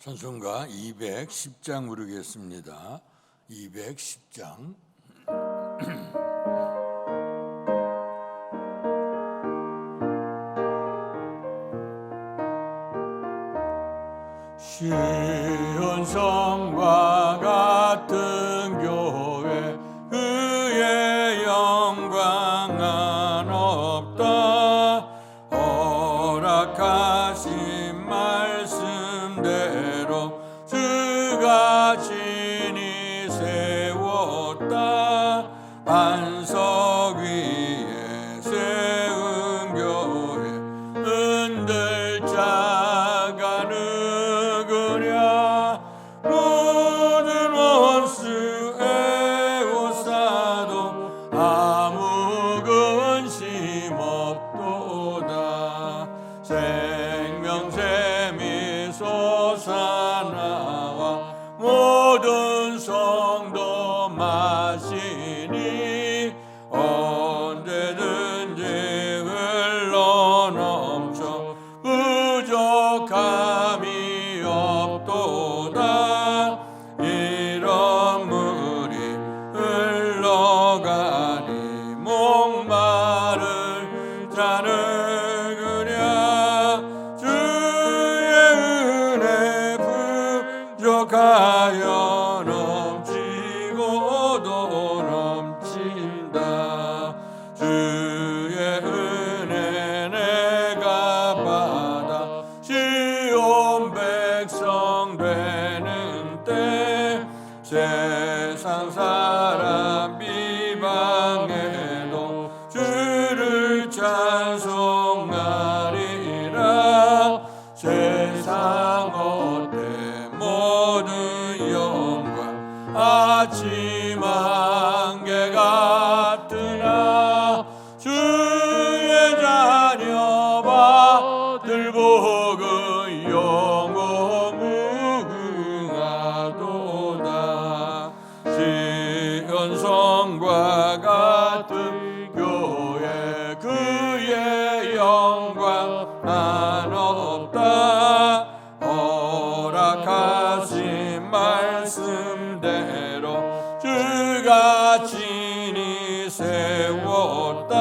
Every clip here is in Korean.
찬송가 210장 부르겠습니다. 210장. 시온 성과 같은 교회 그의 영광은 없다. 허락하신 말씀대로 주가 친히 세웠다. 반석 위에 세운 교회 흔들 자가 누구랴. 모든 원수의 옷사도 아무 근심 없도다. 생명샘이 솟아나와 모든 성도 마시니 언제든지 흘러넘쳐 부족함이 없도다. 이런 물이 흘러가니 목마를 자르느냐. 주의 은혜 부족하여 넘치고도 넘친다. 주의 은혜 내가 받아 시온 백성 되는 때 세상 사람 비방해도 주를 찬송하리라. 세상 어때 모든 영광 아침 안개 같으나 주의 자녀 받을 복은 영원 무궁하도다. 시온 성과 같은 교회 그의 영광 난 없다. 허락하신 말씀대로 주가 친히 세웠다.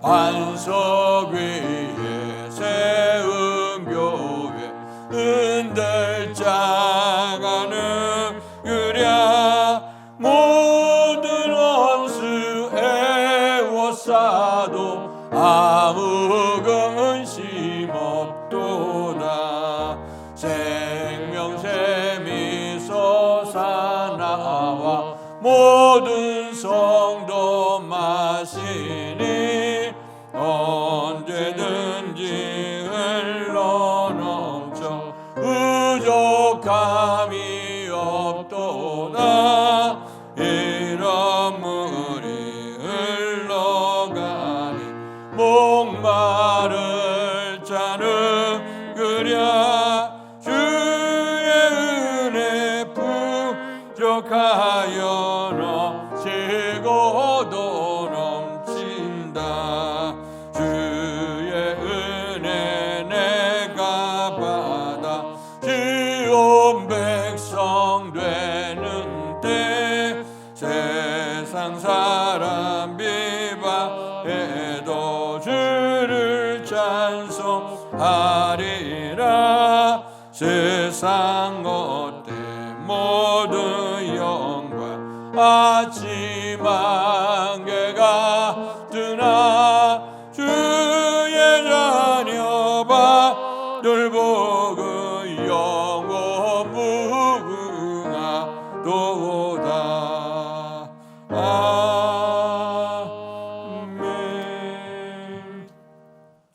반석 위에 세운 교회 흔들 자가 누구랴. 모든 원수의 옷사도 아무 근심 없도다. 생명샘이 솟아나와 모든 성도 마시니 언제든지 흘러넘쳐 부족함이 없도다. 이런 물이 흘러가니 목마를 자르느냐. 주의 은혜 부족하여 넘치고도 넘친다. 주의 은혜 내가 받아 시온 백성 되는 때 세상 사람 비방해도 주를 찬송하리라. 세상 어때 모든 영광 아침 안개 같으나 주의 자녀 받을 복은 영원 무궁하도다. 아멘.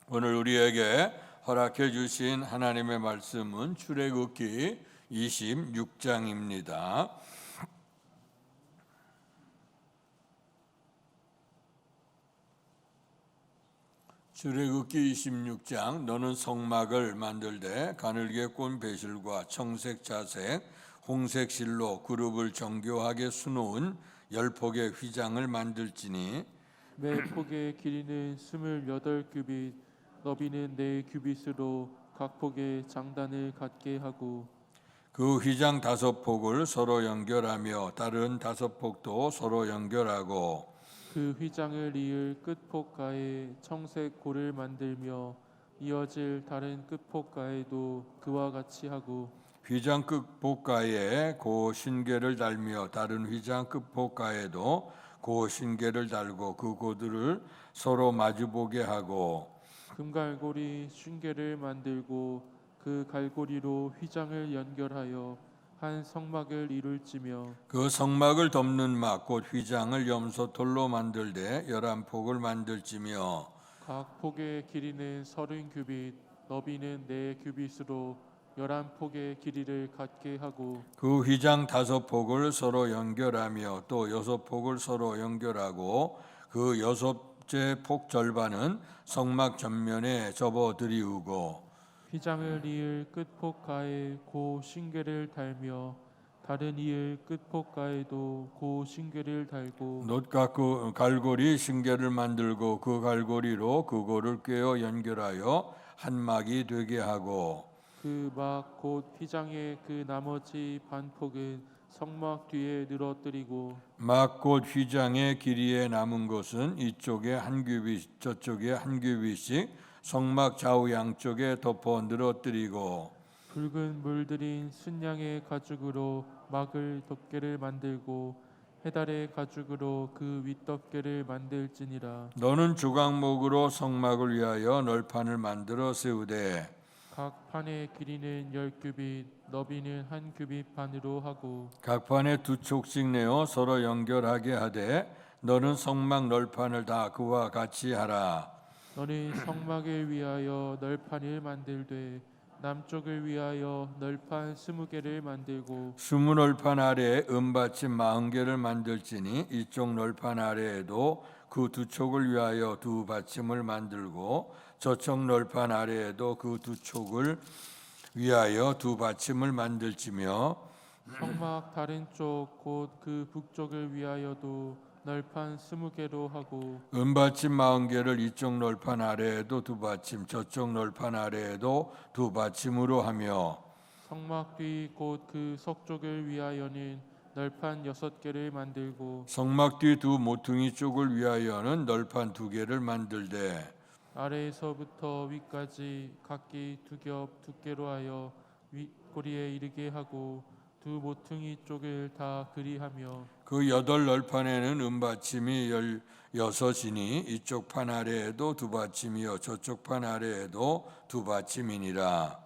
오늘 우리에게 허락해 주신 하나님의 말씀은 출애굽기 26장입니다. 출애굽기 26장. 너는 성막을 만들되 가늘게 꼰 배실과 청색, 자색, 홍색 실로 그룹을 정교하게 수놓은 10폭의 휘장을 만들지니 매 폭의 길이는 28규빗, 너비는 4규빗으로 각 폭에 장단을 갖게 하고 그 휘장 5폭을 서로 연결하며 다른 5폭도 서로 연결하고 그 휘장을 이을 끝폭가에 청색 고를 만들며 이어질 다른 끝폭가에도 그와 같이 하고 휘장 끝폭가에 그 신계를 달며 다른 휘장 끝폭가에도 그 신계를 달고 그 고들을 서로 마주보게 하고 금갈고리 쉰계를 만들고 그 갈고리로 휘장을 연결하여 한 성막을 이룰지며 그 성막을 덮는 막 곧 휘장을 염소털로 만들되 11폭을 만들지며 각 폭의 길이는 30규빗 너비는 4규빗으로 11폭의 길이를 갖게 하고 그 휘장 5폭을 서로 연결하며 또 6폭을 서로 연결하고 그 6째 폭 절반은 성막 전면에 접어 들이우고 휘장을 이을 끝폭가에 고 신궤를 달며 다른 이을 끝폭가에도 고 신궤를 달고 놋 갈고리 신계를 만들고 그 갈고리로 그고를 꿰어 연결하여 한 막이 되게 하고 그 막 곧 휘장의 그 나머지 반폭은 성막 뒤에 늘어뜨리고 막 곧 휘장의 길이에 남은 것은 이쪽에 한 규빗 저쪽에 한 규빗씩 성막 좌우 양쪽에 덮어 늘어뜨리고 붉은 물들인 순양의 가죽으로 막을 덮개를 만들고 해달의 가죽으로 그 윗덮개를 만들지니라. 너는 주광목으로 성막을 위하여 널판을 만들어 세우되 각 판의 길이는 10규빗 너비는 1규빗 반으로 하고 각 판에 2촉씩 내어 서로 연결하게 하되 너는 성막 널판을 다 그와 같이 하라. 너는 성막을 위하여 널판을 만들되 남쪽을 위하여 널판 20개를 만들고 20널판 아래에 은받침 40개를 만들지니 이쪽 널판 아래에도 그 2촉을 위하여 2받침을 만들고 저쪽 널판 아래에도 그 2촉을 위하여 2받침을 만들지며 성막 다른 쪽 곧 그 북쪽을 위하여도 널판 20개로 하고 은받침 40개를 이쪽 널판 아래에도 2받침 저쪽 널판 아래에도 2받침으로 하며 성막 뒤 곧 그 서쪽을 위하여는 널판 6개를 만들고 성막 뒤 2 모퉁이 쪽을 위하여는 널판 2개를 만들되 아래에서부터 위까지 각기 2겹 두께로 하여 윗꼬리에 이르게 하고 2 모퉁이 쪽을 다 그리하며 그 8널판에는 은받침이 16이니 이쪽 판 아래에도 2받침이요 저쪽 판 아래에도 2받침이니라.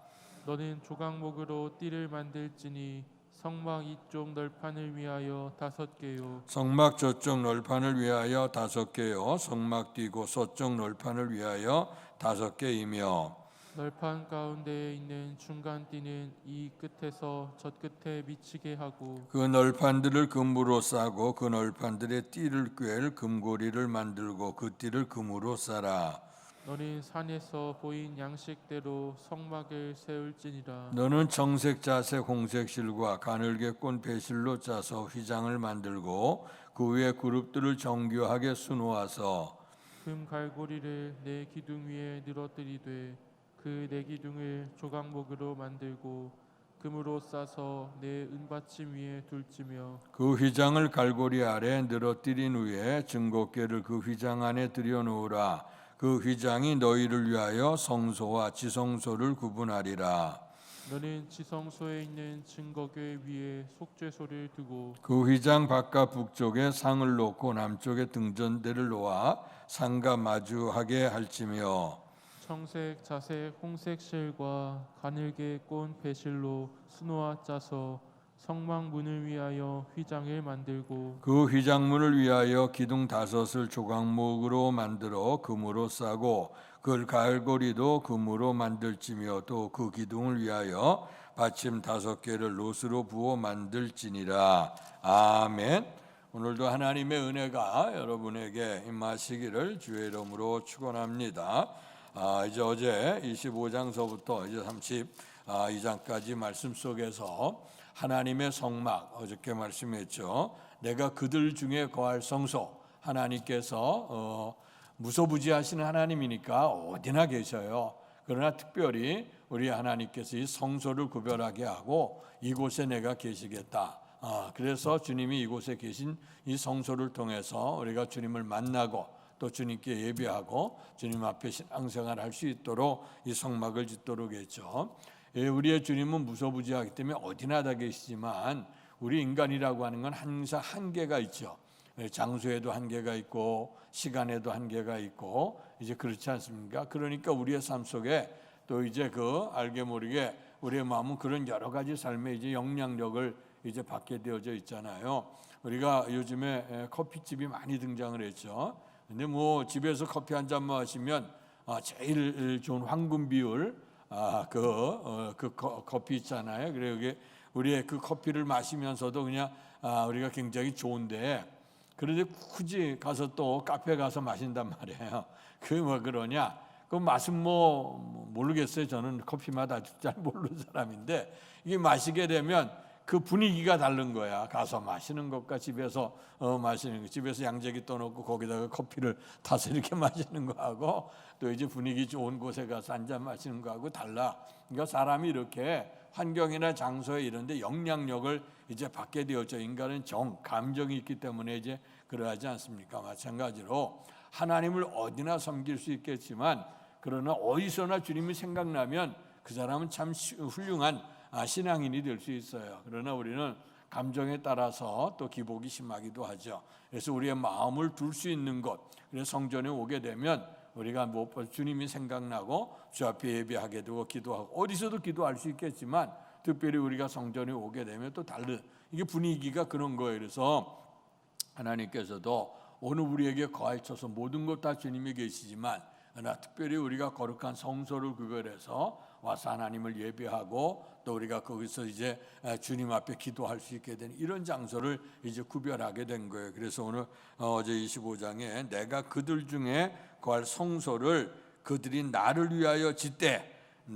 너는 조각목으로 띠를 만들지니 성막 이쪽 널판을 위하여 5개요 성막 저쪽 널판을 위하여 5개요 성막 뒤고 서쪽 널판을 위하여 5개이며 널판 가운데에 있는 중간 띠는 이 끝에서 저 끝에 미치게 하고 그 널판들을 금으로 싸고 그 널판들의 띠를 꿰을 금고리를 만들고 그 띠를 금으로 싸라. 너는 산에서 보인 양식대로 성막을 세울지니라. 너는 청색 자색 홍색 실과 가늘게 꼰 배실로 짜서 휘장을 만들고 그 위에 그룹들을 정교하게 수놓아서 금 갈고리를 내 기둥 위에 늘어뜨리되 그 네 기둥을 조각목으로 만들고 금으로 싸서 내 은받침 위에 둘지며 그 휘장을 갈고리 아래 늘어뜨린 후에 증거궤를 그 휘장 안에 들여놓으라. 그 휘장이 너희를 위하여 성소와 지성소를 구분하리라. 너는 지성소에 있는 증거궤 위에 속죄소를 두고 그 휘장 바깥 북쪽에 상을 놓고 남쪽에 등전대를 놓아 상과 마주하게 할지며 청색, 자색, 홍색 실과 가늘게 꼰 배실로 수놓아 짜서 성막 문을 위하여 휘장을 만들고 그 휘장문을 위하여 기둥 5을 조각목으로 만들어 금으로 싸고 그 갈고리도 금으로 만들지며 또 그 기둥을 위하여 받침 5개를 롯으로 부어 만들지니라. 아멘. 오늘도 하나님의 은혜가 여러분에게 임하시기를 주의 이름으로 축원합니다. 이제 어제 25장서부터 이제 32장까지 말씀 속에서 하나님의 성막 어저께 말씀했죠. 내가 그들 중에 거할 성소. 하나님께서 무소부지하시는 하나님이니까 어디나 계셔요. 그러나 특별히 우리 하나님께서 이 성소를 구별하게 하고 이곳에 내가 계시겠다. 그래서 주님이 이곳에 계신 이 성소를 통해서 우리가 주님을 만나고 또 주님께 예배하고 주님 앞에 신앙생활을 할 수 있도록 이 성막을 짓도록 했죠. 우리의 주님은 무소부지하기 때문에 어디나 다 계시지만 우리 인간이라고 하는 건 항상 한계가 있죠. 장소에도 한계가 있고 시간에도 한계가 있고 이제 그렇지 않습니까? 그러니까 우리의 삶 속에 또 이제 알게 모르게 우리의 마음은 그런 여러 가지 삶의 이제 영향력을 이제 받게 되어져 있잖아요. 우리가 요즘에 커피집이 많이 등장을 했죠. 근데 뭐 집에서 커피 한 잔 마시면 제일 좋은 황금 비율 커피 있잖아요. 그래 여기 우리의 그 커피를 마시면서도 그냥 우리가 굉장히 좋은데 그런데 굳이 가서 또 카페 가서 마신단 말이에요. 그게 뭐 그러냐? 그 맛은 뭐 모르겠어요. 저는 커피 맛 아주 잘 모르는 사람인데 이게 마시게 되면 그 분위기가 다른 거야. 가서 마시는 것과 집에서 마시는 거. 집에서 양재기 떠놓고 거기다가 커피를 타서 이렇게 마시는 거하고 또 이제 분위기 좋은 곳에 가서 한 잔 마시는 거하고 달라. 그러니까 사람이 이렇게 환경이나 장소에 이런 데 영향력을 이제 받게 되었죠. 인간은 감정이 있기 때문에 이제 그러하지 않습니까? 마찬가지로 하나님을 어디나 섬길 수 있겠지만 그러나 어디서나 주님이 생각나면 그 사람은 참 훌륭한 신앙인이 될 수 있어요. 그러나 우리는 감정에 따라서 또 기복이 심하기도 하죠. 그래서 우리의 마음을 둘 수 있는 곳, 그래서 성전에 오게 되면 우리가 무엇보다 주님이 생각나고 주 앞에 예배하게 되고 기도하고 어디서도 기도할 수 있겠지만 특별히 우리가 성전에 오게 되면 또 다른 이게 분위기가 그런 거예요. 그래서 하나님께서도 오늘 우리에게 거하셔서 모든 것 다 주님이 계시지만 그러나 특별히 우리가 거룩한 성소를 구별해서 와서 하나님을 예배하고 또 우리가 거기서 이제 주님 앞에 기도할 수 있게 된 이런 장소를 이제 구별하게 된 거예요. 그래서 오늘 어제 25장에 내가 그들 중에 거할 성소를 그들이 나를 위하여 짓되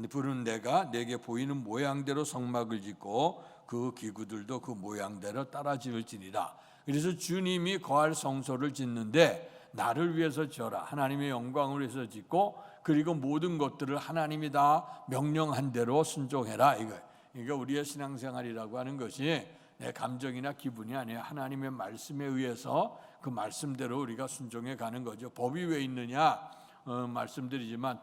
부른 내가 내게 보이는 모양대로 성막을 짓고 그 기구들도 그 모양대로 따라 지을지니라. 그래서 주님이 거할 성소를 짓는데 나를 위해서 지어라. 하나님의 영광을 위해서 짓고 그리고 모든 것들을 하나님이 다 명령한 대로 순종해라. 이거. 그러니까 우리의 신앙생활이라고 하는 것이 내 감정이나 기분이 아니라 하나님의 말씀에 의해서 그 말씀대로 우리가 순종해 가는 거죠. 법이 왜 있느냐? 말씀드리지만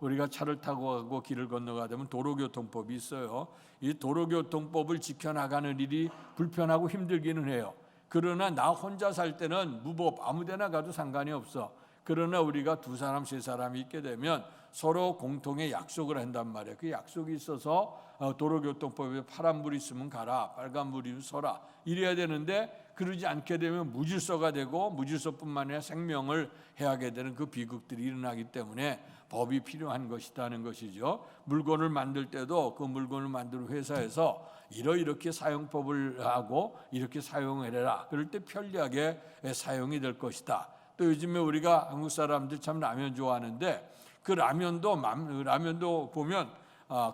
우리가 차를 타고 가고 길을 건너가다 보면 도로교통법이 있어요. 이 도로교통법을 지켜나가는 일이 불편하고 힘들기는 해요. 그러나 나 혼자 살 때는 무법 아무데나 가도 상관이 없어. 그러나 우리가 두 사람 세 사람이 있게 되면 서로 공통의 약속을 한단 말이에요. 그 약속이 있어서 도로교통법에 파란불이 있으면 가라, 빨간불이 서라 이래야 되는데 그러지 않게 되면 무질서가 되고 무질서뿐만 아니라 생명을 해하게 되는 그 비극들이 일어나기 때문에 법이 필요한 것이라는 것이죠. 물건을 만들 때도 그 물건을 만드는 회사에서 이렇게 사용법을 하고 이렇게 사용을 해라. 그럴 때 편리하게 사용이 될 것이다. 또 요즘에 우리가 한국 사람들 참 라면 좋아하는데 그 라면도 보면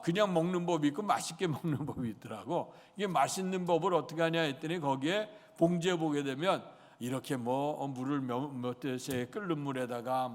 그냥 먹는 법이 있고 맛있게 먹는 법이 있더라고. 이게 맛있는 법을 어떻게 하냐 했더니 거기에 봉지에 보게 되면 이렇게 물을 몇 대씩 끓는 물에다가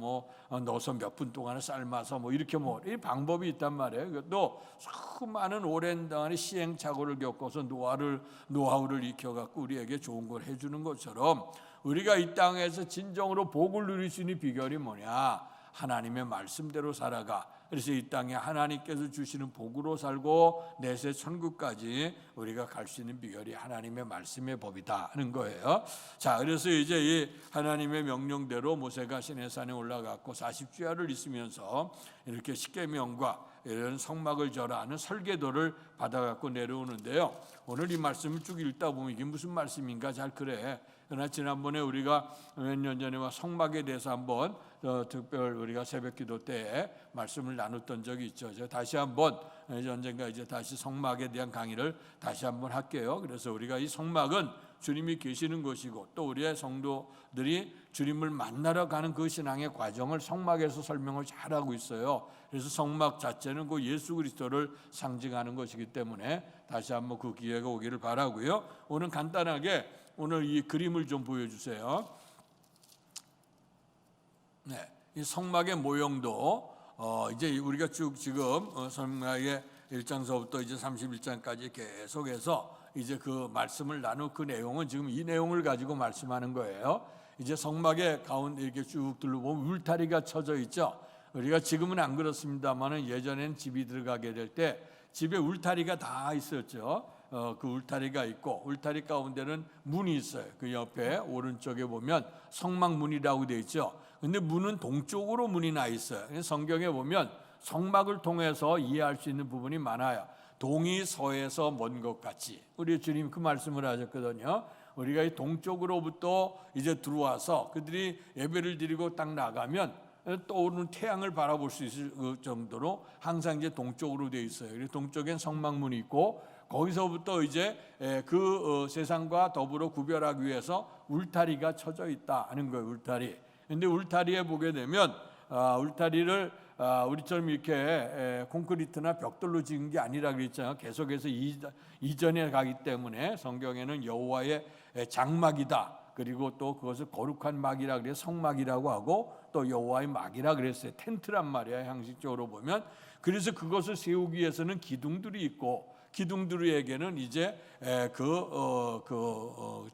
넣어서 몇 분 동안 삶아서 이렇게 이 방법이 있단 말이에요. 그것도 수많은 오랜 동안의 시행착오를 겪어서 노하우를 익혀갖고 우리에게 좋은 걸 해주는 것처럼 우리가 이 땅에서 진정으로 복을 누릴 수 있는 비결이 뭐냐? 하나님의 말씀대로 살아가. 그래서 이 땅에 하나님께서 주시는 복으로 살고 내세 천국까지 우리가 갈 수 있는 비결이 하나님의 말씀의 법이다 하는 거예요. 자, 그래서 이제 이 하나님의 명령대로 모세가 시내산에 올라갔고 40주야를 있으면서 이렇게 십계명과 이런 성막을 져라 하는 설계도를 받아갖고 내려오는데요. 오늘 이 말씀을 쭉 읽다 보면 이게 무슨 말씀인가 잘 그래. 그러나 지난번에 우리가 몇 년 전에 성막에 대해서 한번 특별 우리가 새벽기도 때 말씀을 나눴던 적이 있죠. 제가 다시 한번 언젠가 이제 다시 성막에 대한 강의를 다시 한번 할게요. 그래서 우리가 이 성막은 주님이 계시는 것이고 또 우리의 성도들이 주님을 만나러 가는 그 신앙의 과정을 성막에서 설명을 잘하고 있어요. 그래서 성막 자체는 그 예수 그리스도를 상징하는 것이기 때문에 다시 한번 그 기회가 오기를 바라고요. 오늘 간단하게 오늘 이 그림을 좀 보여주세요. 네, 이 성막의 모형도 이제 우리가 쭉 지금 성막의 1장서부터 이제 31장까지 계속해서 이제 그 말씀을 나눈 그 내용은 지금 이 내용을 가지고 말씀하는 거예요. 이제 성막의 가운데 이렇게 쭉 둘러보면 울타리가 쳐져 있죠. 우리가 지금은 안 그렇습니다만은 예전엔 집이 들어가게 될 때 집에 울타리가 다 있었죠. 그 울타리가 있고 울타리 가운데는 문이 있어요. 그 옆에 오른쪽에 보면 성막문이라고 되어 있죠. 근데 문은 동쪽으로 문이 나 있어요. 성경에 보면 성막을 통해서 이해할 수 있는 부분이 많아요. 동이 서에서 먼 것 같이 우리 주님 그 말씀을 하셨거든요. 우리가 이 동쪽으로부터 이제 들어와서 그들이 예배를 드리고 딱 나가면 떠오르는 태양을 바라볼 수 있을 정도로 항상 이제 동쪽으로 되어 있어요. 그래서 동쪽엔 성막문이 있고 거기서부터 이제 그 세상과 더불어 구별하기 위해서 울타리가 쳐져 있다 하는 거예요. 울타리. 근데 울타리에 보게 되면 울타리를 우리처럼 이렇게 콘크리트나 벽돌로 지은 게 아니라 그랬잖아요. 계속해서 이전에 가기 때문에 성경에는 여호와의 장막이다. 그리고 또 그것을 거룩한 막이라 그래서 성막이라고 하고 또 여호와의 막이라 그랬어요. 텐트란 말이야 형식적으로 보면. 그래서 그것을 세우기 위해서는 기둥들이 있고 기둥들에게는 이제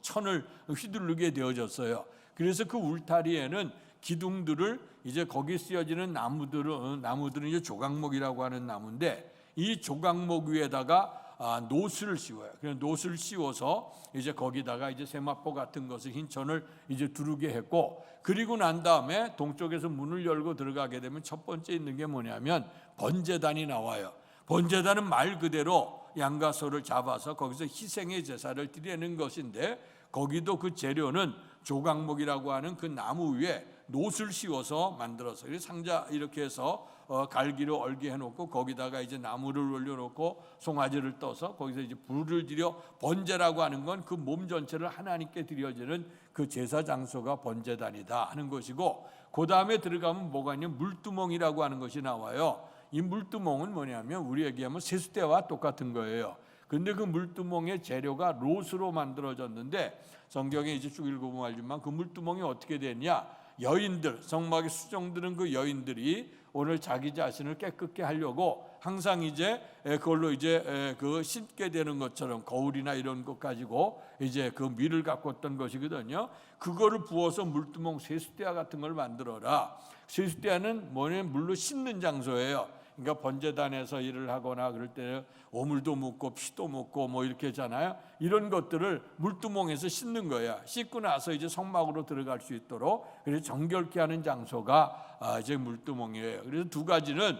천을 휘두르게 되어졌어요. 그래서 그 울타리에는 기둥들을 이제 거기 쓰여지는 나무들은 이제 조각목이라고 하는 나무인데 이 조각목 위에다가 노스를 씌워요. 그래서 노스를 씌워서 이제 거기다가 이제 세마포 같은 것을 흰 천을 이제 두르게 했고 그리고 난 다음에 동쪽에서 문을 열고 들어가게 되면 첫 번째 있는 게 뭐냐면 번제단이 나와요. 번제단은 말 그대로 양과 소를 잡아서 거기서 희생의 제사를 드리는 것인데 거기도 그 재료는 조각목이라고 하는 그 나무 위에 노스를 씌워서 만들어서 상자 이렇게 해서 갈기로 얼게 해놓고 거기다가 이제 나무를 올려놓고 송아지를 떠서 거기서 이제 불을 들여 번제라고 하는 건 그 몸 전체를 하나님께 드려지는 그 제사 장소가 번제단이다 하는 것이고 그 다음에 들어가면 뭐가 있냐면 물두멍이라고 하는 것이 나와요. 이 물두멍은 뭐냐면 우리에게 하면 세숫대와 똑같은 거예요. 근데 그 물두멍의 재료가 롯으로 만들어졌는데 성경에 이제 쭉 읽어보면 알지만 그 물두멍이 어떻게 됐냐? 여인들, 성막의 수종들은 그 여인들이 오늘 자기 자신을 깨끗게 하려고 항상 이제 그걸로 이제 그 씻게 되는 것처럼 거울이나 이런 것 가지고 이제 그 밀을 갖고 왔던 것이거든요. 그거를 부어서 물두멍 세숫대야 같은 걸 만들어라. 세숫대야는 뭐냐면 물로 씻는 장소예요. 그러니까 번제단에서 일을 하거나 그럴 때 오물도 묻고 피도 묻고 뭐 이렇게 하잖아요. 이런 것들을 물두멍에서 씻는 거야. 씻고 나서 이제 성막으로 들어갈 수 있도록 그래서 정결케 하는 장소가 이제 물두멍이에요. 그래서 두 가지는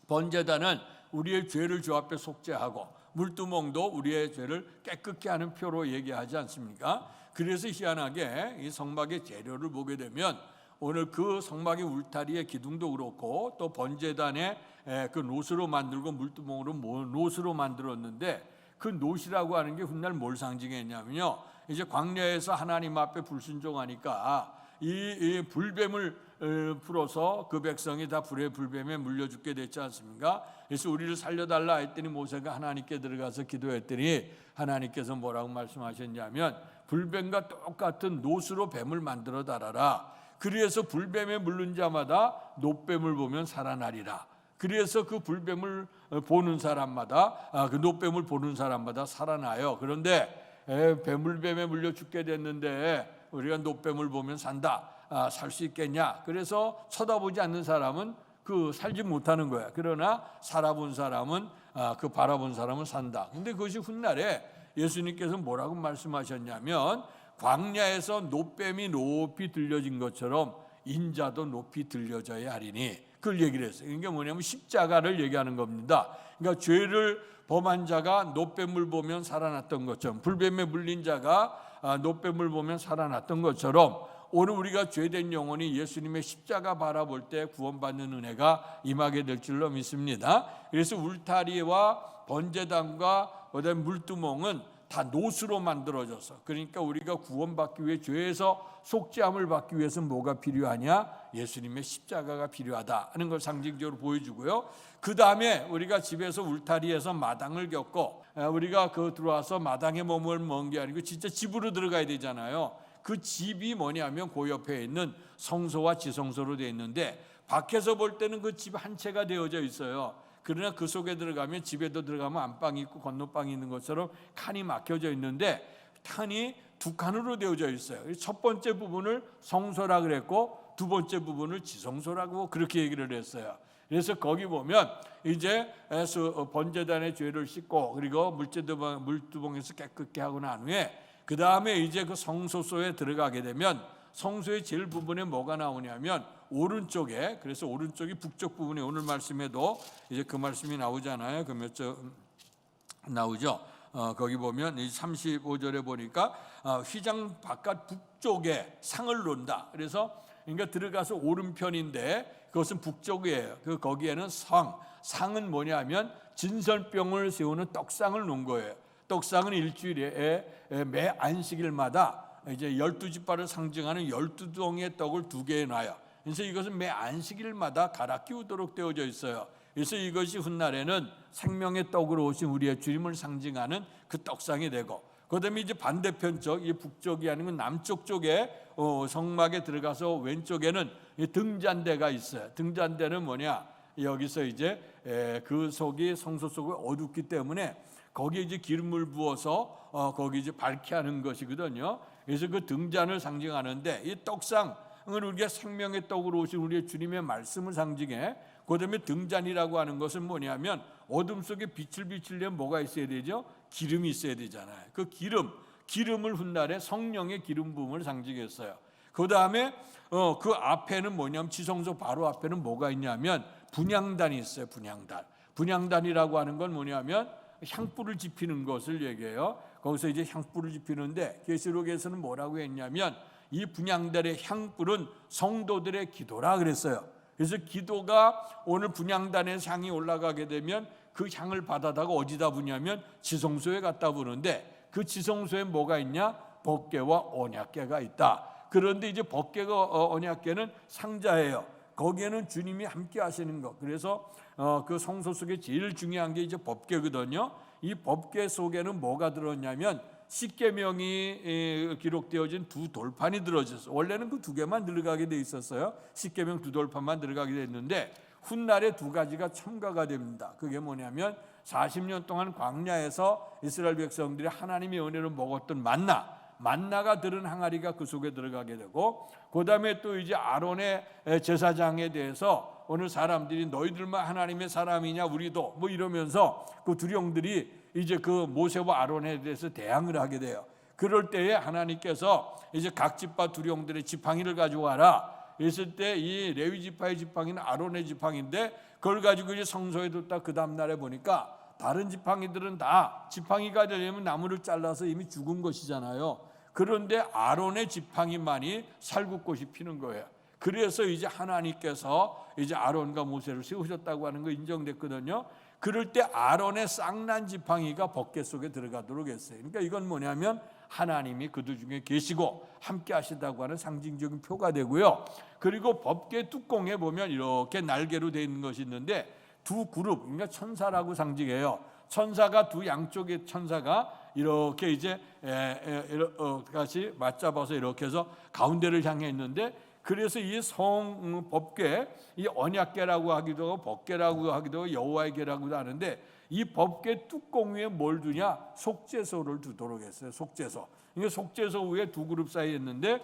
번제단은 우리의 죄를 주 앞에 속죄하고 물두멍도 우리의 죄를 깨끗게 하는 표로 얘기하지 않습니까? 그래서 희한하게 이 성막의 재료를 보게 되면 오늘 그 성막의 울타리의 기둥도 그렇고 또 번제단의 그 놋으로 만들고 물두멍으로 놋으로 만들었는데 그 놋이라고 하는 게 훗날 뭘 상징했냐면요. 이제 광야에서 하나님 앞에 불순종하니까 이 불뱀을 풀어서 그 백성이 다 불의 불뱀에 물려 죽게 됐지 않습니까? 그래서 우리를 살려달라 했더니 모세가 하나님께 들어가서 기도했더니 하나님께서 뭐라고 말씀하셨냐면 불뱀과 똑같은 놋으로 뱀을 만들어 달아라. 그래서 불뱀에 물른 자마다 놋뱀을 보면 살아나리라. 그래서 그 불뱀을 보는 사람마다 그 놋뱀을 보는 사람마다 살아나요. 그런데 뱀에 물려 죽게 됐는데 우리가 놋뱀을 보면 산다. 살 수 있겠냐? 그래서 쳐다보지 않는 사람은 그 살지 못하는 거야. 그러나 살아본 사람은 그 바라본 사람은 산다. 근데 그것이 훗날에 예수님께서 뭐라고 말씀하셨냐면 광야에서 놋뱀이 높이 들려진 것처럼 인자도 높이 들려져야 하리니 그걸 얘기를 했어요. 그러니까 뭐냐면 십자가를 얘기하는 겁니다. 그러니까 죄를 범한 자가 놋뱀을 보면 살아났던 것처럼 불뱀에 물린 자가 놋뱀을 보면 살아났던 것처럼 오늘 우리가 죄된 영혼이 예수님의 십자가 바라볼 때 구원받는 은혜가 임하게 될 줄로 믿습니다. 그래서 울타리와 번제단과 그다음에 물두멍은 다 놋으로 만들어져서 그러니까 우리가 구원받기 위해 죄에서 속죄함을 받기 위해서 뭐가 필요하냐? 예수님의 십자가가 필요하다 하는 걸 상징적으로 보여주고요. 그 다음에 우리가 집에서 울타리에서 마당을 겪고 우리가 그 들어와서 마당에 머물면 게 아니고 진짜 집으로 들어가야 되잖아요. 그 집이 뭐냐면 그 옆에 있는 성소와 지성소로 되어 있는데 밖에서 볼 때는 그 집 한 채가 되어져 있어요. 그러나 그 속에 들어가면, 집에도 들어가면 안방이 있고 건너방이 있는 것처럼 칸이 막혀져 있는데 칸이 두 칸으로 되어져 있어요. 첫 번째 부분을 성소라 그랬고 두 번째 부분을 지성소라고 그렇게 얘기를 했어요. 그래서 거기 보면 이제 번제단의 죄를 씻고 그리고 물두멍에서 깨끗게 하고 난 후에 그 다음에 이제 그 성소소에 들어가게 되면 성소의 제일 부분에 뭐가 나오냐면 오른쪽에, 그래서 오른쪽이 북쪽 부분에 오늘 말씀에도 이제 그 말씀이 나오잖아요. 그 몇 절 나오죠. 거기 보면 이 35절에 보니까 휘장 바깥 북쪽에 상을 놓는다. 그래서 그러니까 들어가서 오른편인데 그것은 북쪽이에요. 거기에는 상은 뭐냐면 진설병을 세우는 떡상을 놓은 거예요. 떡상은 일주일에 매 안식일마다 이제 12지파를 상징하는 12덩이의 떡을 두 개에 놔요. 그래서 이것은 매 안식일마다 갈아 끼우도록 되어져 있어요. 그래서 이것이 훗날에는 생명의 떡으로 오신 우리의 주님을 상징하는 그 떡상이 되고, 그다음에 이제 반대편 쪽, 이 북쪽이 아니면 남쪽 쪽에 성막에 들어가서 왼쪽에는 등잔대가 있어요. 등잔대는 뭐냐? 여기서 이제 그 속이 성소 속이 어둡기 때문에 거기에 이제 기름을 부어서 거기 이제 밝게 하는 것이거든요. 그래서 그 등잔을 상징하는데 이 떡상은 우리가 생명의 떡으로 오신 우리의 주님의 말씀을 상징해. 그다음에 등잔이라고 하는 것은 뭐냐면 어둠 속에 빛을 비추려면 뭐가 있어야 되죠? 기름이 있어야 되잖아요. 그 기름을 훗날에 성령의 기름 부음을 상징했어요. 그 다음에 그 앞에는 뭐냐면 지성소 바로 앞에는 뭐가 있냐면 분향단이 있어요. 분향단이라고 하는 건 뭐냐면 향불을 지피는 것을 얘기해요. 거기서 이제 향불을 지피는데 계시록에서는 뭐라고 했냐면 이 분향단의 향불은 성도들의 기도라 그랬어요. 그래서 기도가 오늘 분향단의 향이 올라가게 되면 그 향을 받아다가 어디다 부냐면 지성소에 갖다 부는데 그 지성소에 뭐가 있냐? 법궤와 언약궤가 있다. 그런데 이제 법궤가 언약궤는 상자예요. 거기에는 주님이 함께 하시는 것. 그래서 그 성소 속에 제일 중요한 게 이제 법궤거든요. 이 법궤 속에는 뭐가 들었냐면 십계명이 기록되어진 두 돌판이 들어졌어요. 원래는 그 두 개만 들어가게 돼 있었어요. 십계명 두 돌판만 들어가게 됐는데 훗날에 두 가지가 첨가가 됩니다. 그게 뭐냐면 40년 동안 광야에서 이스라엘 백성들이 하나님의 은혜로 먹었던 만나가 들은 항아리가 그 속에 들어가게 되고, 그 다음에 또 이제 아론의 제사장에 대해서 오늘 사람들이 너희들만 하나님의 사람이냐 우리도 뭐 이러면서 그 두령들이 이제 그 모세와 아론에 대해서 대항을 하게 돼요. 그럴 때에 하나님께서 이제 각 지파 두령들의 지팡이를 가지고 와라 했을 때 이 레위 지파의 지팡이는 아론의 지팡이인데 그걸 가지고 이제 성소에 뒀다. 그 다음 날에 보니까 다른 지팡이들은 다 지팡이가 되려면 나무를 잘라서 이미 죽은 것이잖아요. 그런데 아론의 지팡이만이 살구꽃이 피는 거예요. 그래서 이제 하나님께서 이제 아론과 모세를 세우셨다고 하는 거 인정됐거든요. 그럴 때 아론의 쌍난 지팡이가 법궤 속에 들어가도록 했어요. 그러니까 이건 뭐냐면 하나님이 그들 중에 계시고 함께 하시다고 하는 상징적인 표가 되고요. 그리고 법궤 뚜껑에 보면 이렇게 날개로 되어 있는 것이 있는데 두 그룹, 그러니까 천사라고 상징해요. 천사가 두 양쪽의 천사가 이렇게 이제 같이 맞잡아서 이렇게 해서 가운데를 향해 있는데, 그래서 이 법궤, 이 언약궤라고 하기도 하고 법궤라고 하기도 하고 여호와의 궤라고도 하는데 이 법궤 뚜껑 위에 뭘 두냐? 속죄소를 두도록 했어요. 속죄소. 이게 속죄소 위에 두 그룹 사이에 있는데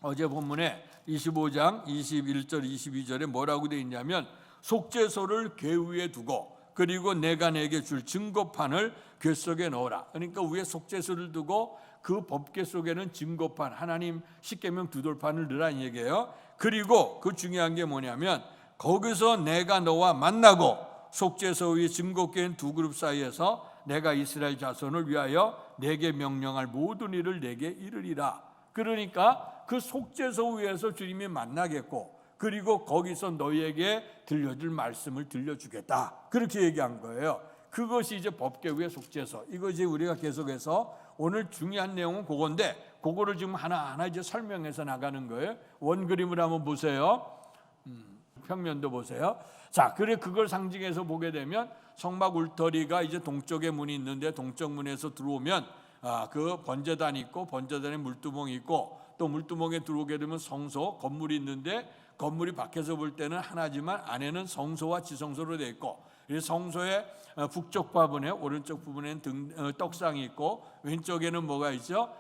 어제 본문에 25장 21절 22절에 뭐라고 되어 있냐면 속죄소를 궤 위에 두고 그리고 내가 내게 줄 증거판을 궤 속에 넣어라. 그러니까 위에 속죄소를 두고 그 법궤 속에는 증거판, 하나님 십계명 두 돌판을 넣으라는 얘기예요. 그리고 그 중요한 게 뭐냐면 거기서 내가 너와 만나고 속죄소 위에 증거궤인 두 그룹 사이에서 내가 이스라엘 자손을 위하여 내게 명령할 모든 일을 내게 이르리라. 그러니까 그 속죄소 위에서 주님이 만나겠고 그리고 거기서 너희에게 들려줄 말씀을 들려주겠다. 그렇게 얘기한 거예요. 그것이 이제 법궤 위의 속죄소. 이것이 우리가 계속해서 오늘 중요한 내용은 그건데 그거를 지금 하나하나 이제 설명해서 나가는 거예요. 원그림을 한번 보세요. 평면도 보세요. 자, 그래 그걸 상징해서 보게 되면 성막 울터리가 이제 동쪽에 문이 있는데 동쪽 문에서 들어오면 그 번제단이 있고 번제단에 물두멍이 있고 또 물두멍에 들어오게 되면 성소 건물이 있는데 건물이 밖에서 볼 때는 하나지만 안에는 성소와 지성소로 되어 있고, 성소의 북쪽 부분에 오른쪽 부분에는 떡상이 있고 왼쪽에는 뭐가 있죠?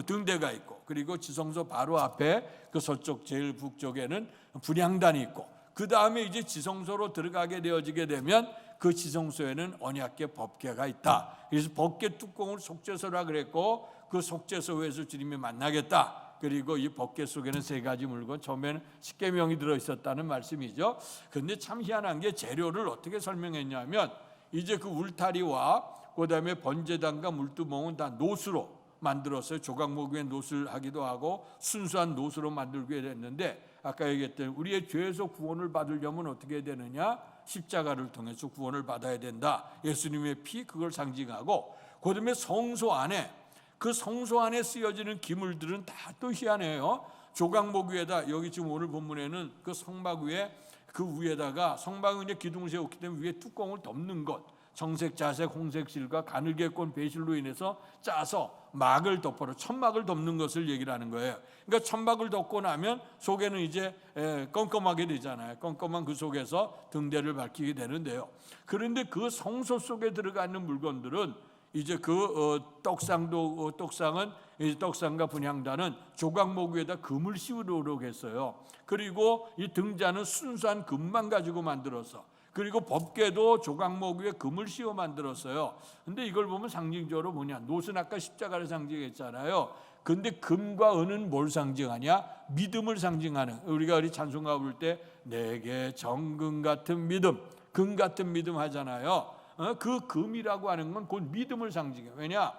등대가 있고, 그리고 지성소 바로 앞에 그 서쪽 제일 북쪽에는 분향단이 있고, 그 다음에 이제 지성소로 들어가게 되어지게 되면 그 지성소에는 언약궤 법궤가 있다. 그래서 법궤 뚜껑을 속죄소라 그랬고, 그 속죄소에서 주님이 만나겠다. 그리고 이 법궤 속에는 세 가지 물건, 처음에는 십계명이 들어있었다는 말씀이죠. 그런데 참 희한한 게 재료를 어떻게 설명했냐면, 이제 그 울타리와 그 다음에 번제단과 물두멍은 다 노수로 만들었어요. 조각목 위에 노수를 하기도 하고 순수한 노수로 만들게 됐는데, 아까 얘기했던 우리의 죄에서 구원을 받으려면 어떻게 해야 되느냐? 십자가를 통해서 구원을 받아야 된다. 예수님의 피, 그걸 상징하고, 그 다음에 성소 안에, 그 성소 안에 쓰여지는 기물들은 다 또 희한해요. 조각목 위에다, 여기 지금 오늘 본문에는 그 성막 위에, 그 위에다가 성막은 이제 기둥을 세웠기 때문에 위에 뚜껑을 덮는 것, 청색, 자색, 홍색 실과 가늘게꼰 배실로 인해서 짜서 막을 덮어로 천막을 덮는 것을 얘기를 하는 거예요. 그러니까 천막을 덮고 나면 속에는 이제 껌껌하게 되잖아요. 껌껌한 그 속에서 등대를 밝히게 되는데요. 그런데 그 성소 속에 들어가 있는 물건들은 이제 그 떡상은 이 떡상과 분향단은 조각목 위에다 금을 씌우도록 했어요. 그리고 이 등잔은 순수한 금만 가지고 만들어서, 그리고 법궤도 조각목 위에 금을 씌워 만들었어요. 근데 이걸 보면 상징적으로 뭐냐? 노수는 아까 십자가를 상징했잖아요. 근데 금과 은은 뭘 상징하냐? 믿음을 상징하는. 우리가 우리 찬송가 부를 때 내게 정금 같은 믿음, 금 같은 믿음 하잖아요. 그 금이라고 하는 건 곧 믿음을 상징해요. 왜냐?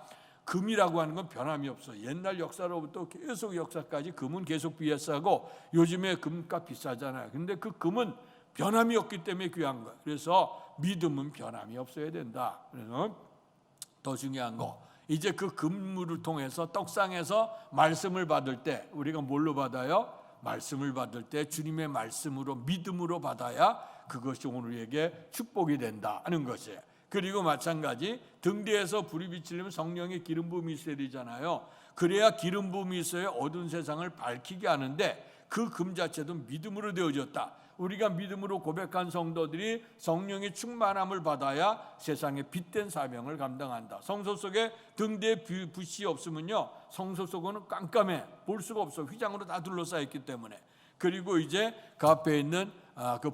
금이라고 하는 건 변함이 없어. 옛날 역사로부터 계속 역사까지 금은 계속 비싸고, 요즘에 금값 비싸잖아요. 근데 그 금은 변함이 없기 때문에 귀한 거예요. 그래서 믿음은 변함이 없어야 된다. 그래서 더 중요한 거, 이제 그 금물을 통해서 떡상에서 말씀을 받을 때 우리가 뭘로 받아요? 말씀을 받을 때 주님의 말씀으로, 믿음으로 받아야 그것이 오늘에게 축복이 된다 하는 것이에요. 그리고 마찬가지 등대에서 불이 비치려면 성령의 기름 부음이 있어야 되잖아요. 그래야 기름 부음이 있어야 어두운 세상을 밝히게 하는데, 그 금 자체도 믿음으로 되어졌다. 우리가 믿음으로 고백한 성도들이 성령의 충만함을 받아야 세상의 빛된 사명을 감당한다. 성소 속에 등대에 빛이 없으면요, 성소 속은 깜깜해, 볼 수가 없어. 휘장으로 다 둘러싸여 있기 때문에. 그리고 이제 그 앞에 있는 그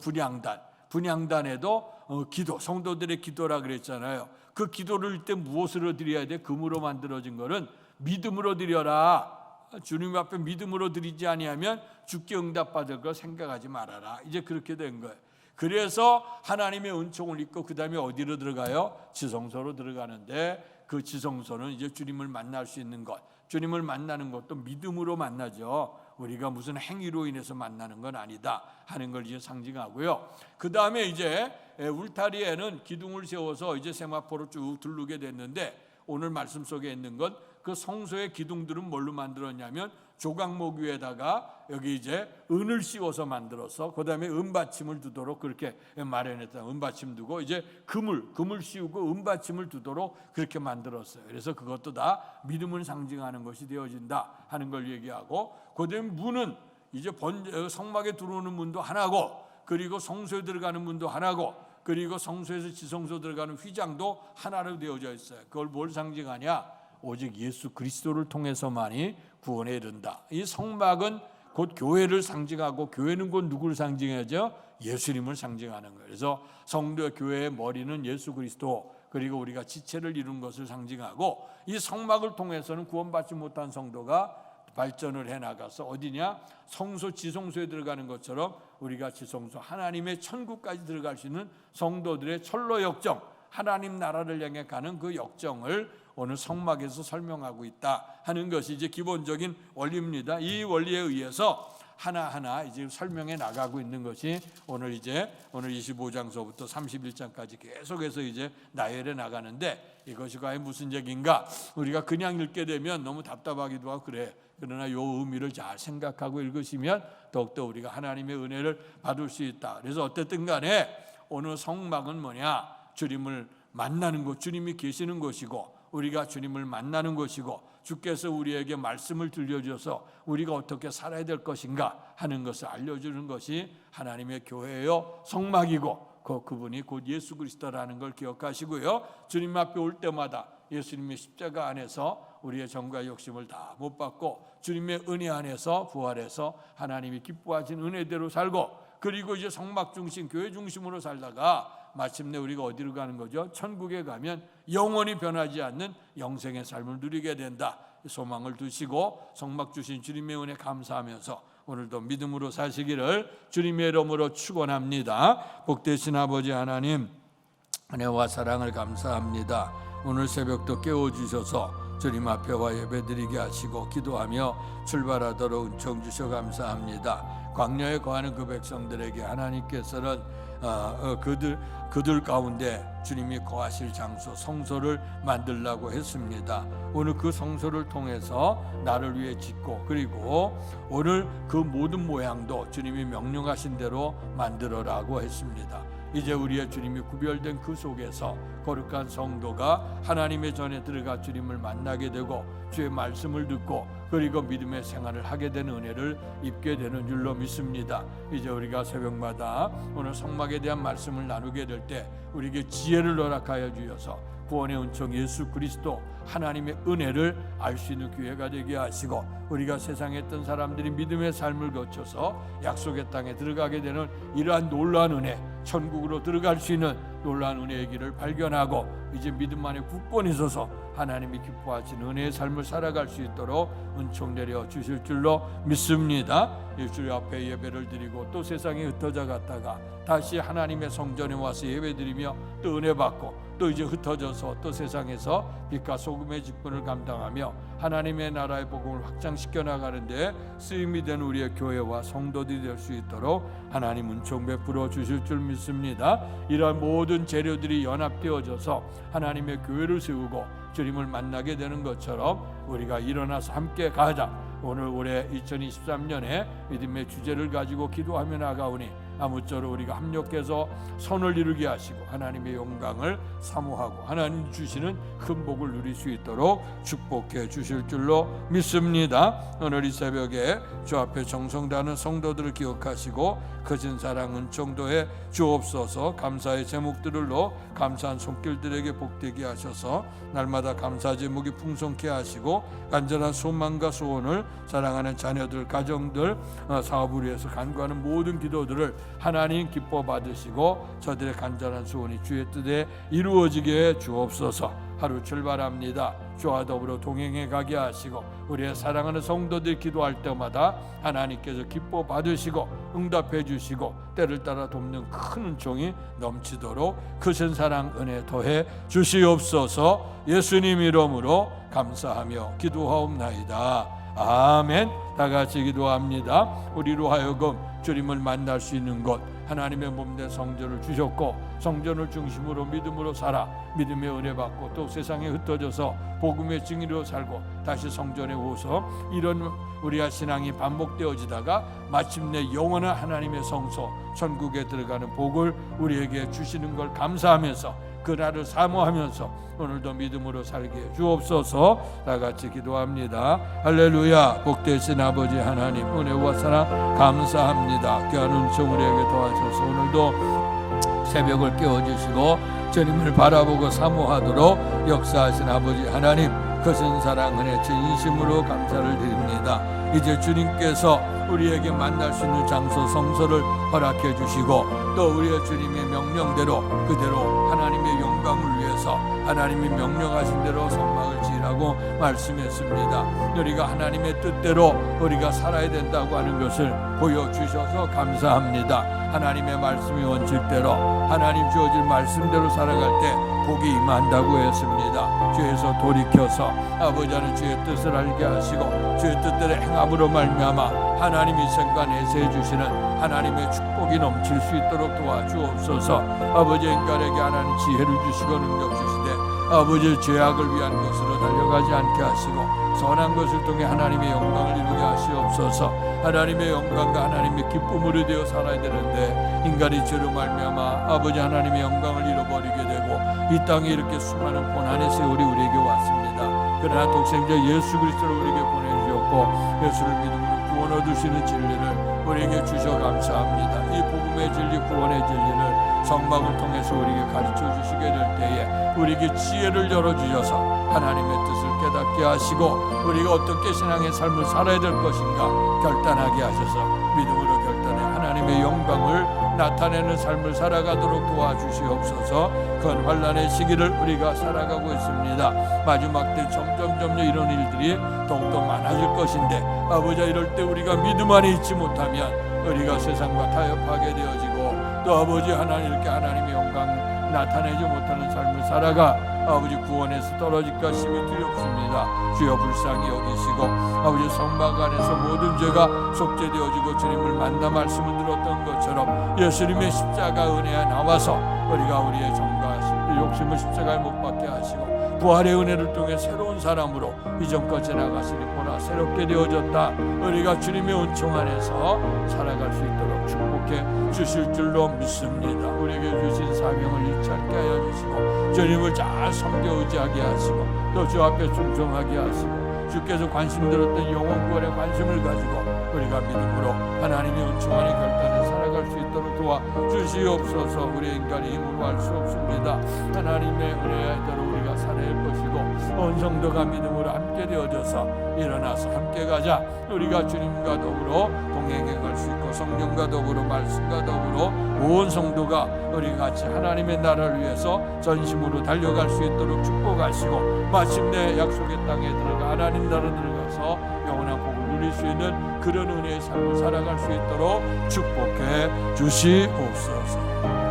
분향단에도 기도, 성도들의 기도라 그랬잖아요. 그 기도를 때 무엇으로 드려야 돼? 금으로 만들어진 거는 믿음으로 드려라. 주님 앞에 믿음으로 드리지 아니하면 주께 응답받을 걸 생각하지 말아라. 이제 그렇게 된 거예요. 그래서 하나님의 은총을 입고 그 다음에 어디로 들어가요? 지성소로 들어가는데, 그 지성소는 이제 주님을 만날 수 있는 것, 주님을 만나는 것도 믿음으로 만나죠. 우리가 무슨 행위로 인해서 만나는 건 아니다 하는 걸 이제 상징하고요. 그 다음에 이제 울타리에는 기둥을 세워서 이제 세마포로 쭉 두르게 됐는데, 오늘 말씀 속에 있는 건 그 성소의 기둥들은 뭘로 만들었냐면 조각목 위에다가 여기 이제 은을 씌워서 만들어서, 그 다음에 은받침을 두도록 그렇게 마련했다. 은받침 두고 이제 금을 씌우고 은받침을 두도록 그렇게 만들었어요. 그래서 그것도 다 믿음을 상징하는 것이 되어진다 하는 걸 얘기하고, 그 다음에 문은 이제 성막에 들어오는 문도 하나고, 그리고 성소에 들어가는 문도 하나고, 그리고 성소에서 지성소 들어가는 휘장도 하나로 되어져 있어요. 그걸 뭘 상징하냐? 오직 예수 그리스도를 통해서만이 구원에 이른다. 이 성막은 곧 교회를 상징하고, 교회는 곧 누구를 상징하죠? 예수님을 상징하는 거예요. 그래서 성도 교회의 머리는 예수 그리스도, 그리고 우리가 지체를 이룬 것을 상징하고, 이 성막을 통해서는 구원받지 못한 성도가 발전을 해나가서 어디냐? 성소, 지성소에 들어가는 것처럼 우리가 지성소, 하나님의 천국까지 들어갈 수 있는 성도들의 철로 역정, 하나님 나라를 향해 가는 그 역정을 오늘 성막에서 설명하고 있다 하는 것이 이제 기본적인 원리입니다. 이 원리에 의해서 하나하나 이제 설명해 나가고 있는 것이 오늘 25장서부터 31장까지 계속해서 이제 나열해 나가는데, 이것이 과연 무슨 얘기인가? 우리가 그냥 읽게 되면 너무 답답하기도 하고 그래. 그러나 이 의미를 잘 생각하고 읽으시면 더욱더 우리가 하나님의 은혜를 받을 수 있다. 그래서 어쨌든 간에 오늘 성막은 뭐냐? 주님을 만나는 곳, 주님이 계시는 곳이고, 우리가 주님을 만나는 것이고 주께서 우리에게 말씀을 들려주셔서 우리가 어떻게 살아야 될 것인가 하는 것을 알려주는 것이 하나님의 교회요 성막이고 그분이 곧 예수 그리스도라는 걸 기억하시고요. 주님 앞에 올 때마다 예수님의 십자가 안에서 우리의 정과 욕심을 다 못 받고 주님의 은혜 안에서 부활해서 하나님이 기뻐하신 은혜대로 살고 그리고 이제 성막 중심 교회 중심으로 살다가 마침내 우리가 어디로 가는 거죠? 천국에 가면 영원히 변하지 않는 영생의 삶을 누리게 된다. 소망을 두시고 성막 주신 주님의 은혜 감사하면서 오늘도 믿음으로 사시기를 주님의 이름으로 축원합니다. 복되신 아버지 하나님, 은혜와 사랑을 감사합니다. 오늘 새벽도 깨워주셔서 주님 앞에 와 예배드리게 하시고 기도하며 출발하도록 은총 주셔 감사합니다. 광야에 거하는 그 백성들에게 하나님께서는 그들 가운데 주님이 거하실 장소 성소를 만들라고 했습니다. 오늘 그 성소를 통해서 나를 위해 짓고 그리고 오늘 그 모든 모양도 주님이 명령하신 대로 만들어라고 했습니다. 이제 우리의 주님이 구별된 그 속에서 거룩한 성도가 하나님의 전에 들어가 주님을 만나게 되고 주의 말씀을 듣고 그리고 믿음의 생활을 하게 되는 은혜를 입게 되는 줄로 믿습니다. 이제 우리가 새벽마다 오늘 성막에 대한 말씀을 나누게 될 때 우리에게 지혜를 허락하여 주셔서 구원의 은총 예수 그리스도 하나님의 은혜를 알 수 있는 기회가 되게 하시고 우리가 세상에 있던 사람들이 믿음의 삶을 거쳐서 약속의 땅에 들어가게 되는 이러한 놀라운 은혜, 천국으로 들어갈 수 있는 놀라운 은혜의 길을 발견하고 이제 믿음 안에 굳건히 서서 하나님이 기뻐하신 은혜의 삶을 살아갈 수 있도록 은총 내려 주실 줄로 믿습니다. 일주일 앞에 예배를 드리고 또 세상에 흩어져 갔다가 다시 하나님의 성전에 와서 예배드리며 또 은혜 받고 또 이제 흩어져서 또 세상에서 빛과 소금의 직분을 감당하며 하나님의 나라의 복음을 확장시켜 나가는데 쓰임이 된 우리의 교회와 성도들이 될 수 있도록 하나님 은총 베풀어 주실 줄 믿습니다. 이러한 모든 재료들이 연합되어져서 하나님의 교회를 세우고 주님을 만나게 되는 것처럼 우리가 일어나서 함께 가자. 오늘 올해 2023년에 믿음의 주제를 가지고 기도하며 나가오니 아무쪼록 우리가 합력해서 선을 이루게 하시고 하나님의 영광을 사모하고 하나님 주시는 큰 복을 누릴 수 있도록 축복해 주실 줄로 믿습니다. 오늘 이 새벽에 주 앞에 정성다하는 성도들을 기억하시고 거진 사랑 은총도에 주옵소서. 감사의 제목들로 감사한 손길들에게 복되게 하셔서 날마다 감사 제목이 풍성케 하시고 간절한 소망과 소원을 사랑하는 자녀들 가정들 사업을 위해서 간구하는 모든 기도들을 하나님 기뻐 받으시고 저들의 간절한 소원이 주의 뜻에 이루어지게 주옵소서. 하루 출발합니다. 주와 더불어 동행해 가게 하시고 우리의 사랑하는 성도들 기도할 때마다 하나님께서 기뻐 받으시고 응답해 주시고 때를 따라 돕는 큰 은총이 넘치도록 크신 사랑 은혜 더해 주시옵소서. 예수님 이름으로 감사하며 기도하옵나이다. 아멘. 다 같이 기도합니다. 우리로 하여금 주님을 만날 수 있는 것 하나님의 몸된 성전을 주셨고 성전을 중심으로 믿음으로 살아 믿음의 은혜 받고 또 세상에 흩어져서 복음의 증인으로 살고 다시 성전에 오서 이런 우리의 신앙이 반복되어지다가 마침내 영원한 하나님의 성소 천국에 들어가는 복을 우리에게 주시는 걸 감사하면서 그날을 사모하면서 오늘도 믿음으로 살게 주옵소서. 다 같이 기도합니다. 할렐루야. 복되신 아버지 하나님 은혜와 사랑 감사합니다. 귀한 은총 우리에게 도와주셔서 오늘도 새벽을 깨워주시고 주님을 바라보고 사모하도록 역사하신 아버지 하나님 크신 사랑 은혜 진심으로 감사를 드립니다. 이제 주님께서 우리에게 만날 수 있는 장소 성소를 허락해 주시고 또 우리의 주님의 명령대로 그대로 하나님의 영광을 위해서 하나님이 명령하신 대로 성막을 지으라고 말씀했습니다. 우리가 하나님의 뜻대로 우리가 살아야 된다고 하는 것을 보여주셔서 감사합니다. 하나님의 말씀이 원칙대로 하나님 주어질 말씀대로 살아갈 때 복이 임한다고 했습니다. 주에서 돌이켜서 아버지 하나님 주의 뜻을 알게 하시고 주의 뜻대로 행함으로 말미암아 하나님이 생각 내세해 주시는 하나님의 축복이 넘칠 수 있도록 도와주옵소서. 아버지 인간에게 하나님 지혜를 주시고 능력 주시되 아버지의 죄악을 위한 것으로 달려가지 않게 하시고 선한 것을 통해 하나님의 영광을 이루게 하시옵소서. 하나님의 영광과 하나님의 기쁨으로 되어 살아야 되는데 인간이 죄로 말미암아 아버지 하나님의 영광을 잃어버리게 되고 이 땅에 이렇게 수많은 고난의 세월이 우리에게 왔습니다. 그러나 독생자 예수 그리스도를 우리에게 보내주셨고 예수를 믿음으로 구원 얻으시는 진리를 우리에게 주셔 감사합니다. 이 복음의 진리, 구원의 진리를 성막을 통해서 우리에게 가르쳐 주시게 될 때에 우리에게 지혜를 열어주셔서 하나님의 뜻을 깨닫게 하시고 우리가 어떻게 신앙의 삶을 살아야 될 것인가 결단하게 하셔서 믿음으로 결단해 하나님의 영광을 나타내는 삶을 살아가도록 도와주시옵소서. 그 환난의 시기를 우리가 살아가고 있습니다. 마지막 때 점점 이런 일들이 더욱더 많아질 것인데 아버지, 이럴 때 우리가 믿음 안에 있지 못하면 우리가 세상과 타협하게 되어지고 또 아버지 하나님 이렇게 하나님의 영광 나타내지 못하는 삶을 살아가 아버지 구원에서 떨어질까 심히 두렵습니다. 주여 불쌍히 여기시고 아버지 성막 안에서 모든 죄가 속죄되어지고 주님을 만나 말씀을 들었던 것처럼 예수님의 십자가 은혜에 나와서 우리가 우리의 정과 욕심을 십자가에 못 박게 하시고 부활의 은혜를 통해 새로운 사람으로 이전껏 지나가시니 보라 새롭게 되어졌다. 우리가 주님의 은총 안에서 살아갈 수 있도록 축복해 주실 줄로 믿습니다. 우리에게 주신 사명을 잊지 않게 하여 주시고 주님을 잘 섬겨 의지하게 하시고 또 주 앞에 충성하게 하시고 주께서 관심 들었던 영혼 구원에 관심을 가지고 우리가 믿음으로 하나님의 은총 안에 결단을 살아갈 수 있도록 도와주시옵소서. 우리의 인간의 힘으로 할 수 없습니다. 하나님의 은혜에 따라 우리가 살아야 할 것이고 온 성도가 믿음으로 함께 되어져서 일어나서 함께 가자. 우리가 주님과 더불어 동행해 갈 수 있고 성령과 더불어 말씀과 더불어 온 성도가 우리 같이 하나님의 나라를 위해서 전심으로 달려갈 수 있도록 축복하시고 마침내 약속의 땅에 들어가 하나님 나라 들어가서 영원한 복을 누릴 수 있는 그런 은혜의 삶을 살아갈 수 있도록 축복해 주시옵소서.